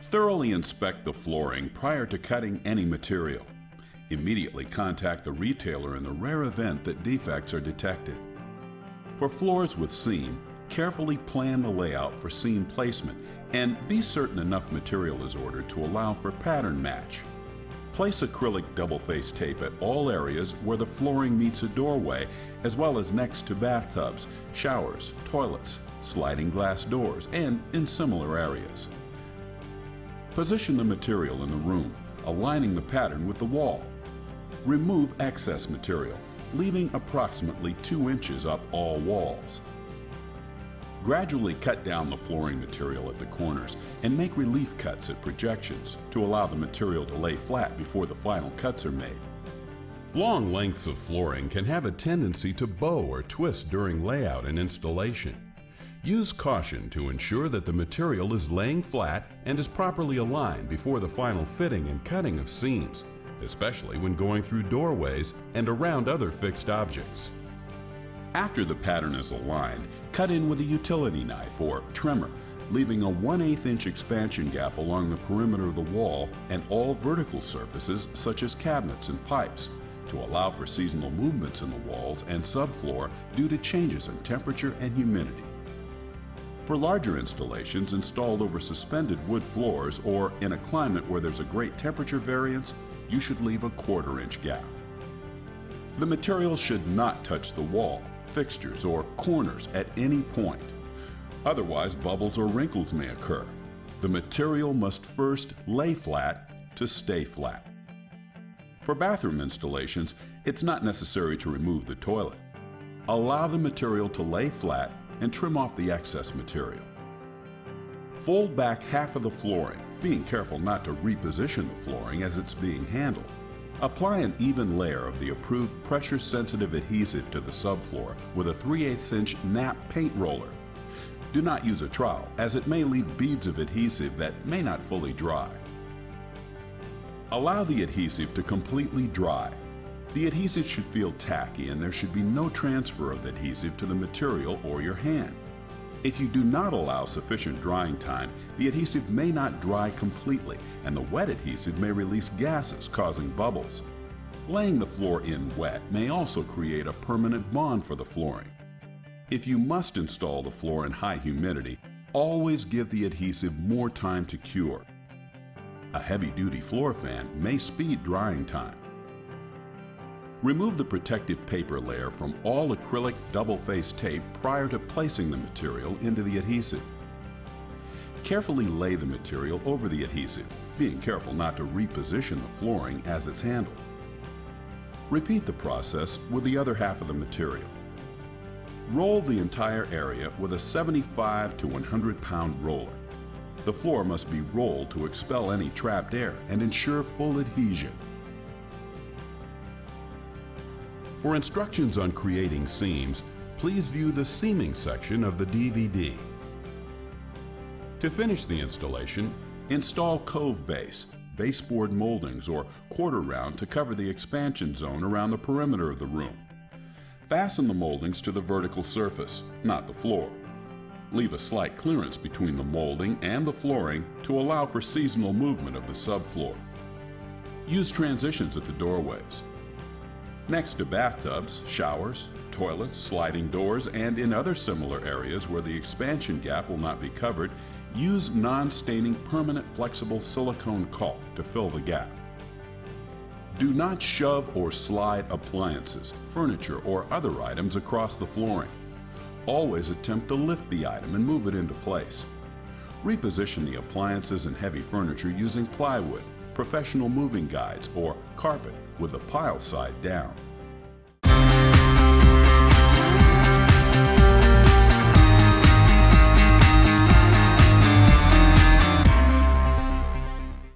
Thoroughly inspect the flooring prior to cutting any material. Immediately contact the retailer in the rare event that defects are detected. For floors with seam, carefully plan the layout for seam placement and be certain enough material is ordered to allow for pattern match. Place acrylic double-faced tape at all areas where the flooring meets a doorway, as well as next to bathtubs, showers, toilets, sliding glass doors, and in similar areas. Position the material in the room, aligning the pattern with the wall. Remove excess material, leaving approximately 2 inches up all walls. Gradually cut down the flooring material at the corners and make relief cuts at projections to allow the material to lay flat before the final cuts are made. Long lengths of flooring can have a tendency to bow or twist during layout and installation. Use caution to ensure that the material is laying flat and is properly aligned before the final fitting and cutting of seams, especially when going through doorways and around other fixed objects. After the pattern is aligned, cut in with a utility knife or trimmer, leaving a 1/8 inch expansion gap along the perimeter of the wall and all vertical surfaces such as cabinets and pipes to allow for seasonal movements in the walls and subfloor due to changes in temperature and humidity. For larger installations installed over suspended wood floors or in a climate where there's a great temperature variance, you should leave a 1/4 inch gap. The material should not touch the wall, fixtures, or corners at any point. Otherwise, bubbles or wrinkles may occur. The material must first lay flat to stay flat. For bathroom installations, it's not necessary to remove the toilet. Allow the material to lay flat and trim off the excess material. Fold back half of the flooring, being careful not to reposition the flooring as it's being handled. Apply an even layer of the approved pressure-sensitive adhesive to the subfloor with a 3/8 inch nap paint roller. Do not use a trowel, as it may leave beads of adhesive that may not fully dry. Allow the adhesive to completely dry. The adhesive should feel tacky and there should be no transfer of adhesive to the material or your hand. If you do not allow sufficient drying time, the adhesive may not dry completely and the wet adhesive may release gases causing bubbles. Laying the floor in wet may also create a permanent bond for the flooring. If you must install the floor in high humidity, always give the adhesive more time to cure. A heavy-duty floor fan may speed drying time. Remove the protective paper layer from all acrylic double-faced tape prior to placing the material into the adhesive. Carefully lay the material over the adhesive, being careful not to reposition the flooring as it's handled. Repeat the process with the other half of the material. Roll the entire area with a 75 to 100 pound roller. The floor must be rolled to expel any trapped air and ensure full adhesion. For instructions on creating seams, please view the seaming section of the DVD. To finish the installation, install cove base, baseboard moldings, or quarter round to cover the expansion zone around the perimeter of the room. Fasten the moldings to the vertical surface, not the floor. Leave a slight clearance between the molding and the flooring to allow for seasonal movement of the subfloor. Use transitions at the doorways. Next to bathtubs, showers, toilets, sliding doors, and in other similar areas where the expansion gap will not be covered, use non-staining permanent flexible silicone caulk to fill the gap. Do not shove or slide appliances, furniture, or other items across the flooring. Always attempt to lift the item and move it into place. Reposition the appliances and heavy furniture using plywood, professional moving guides, or carpet with the pile side down.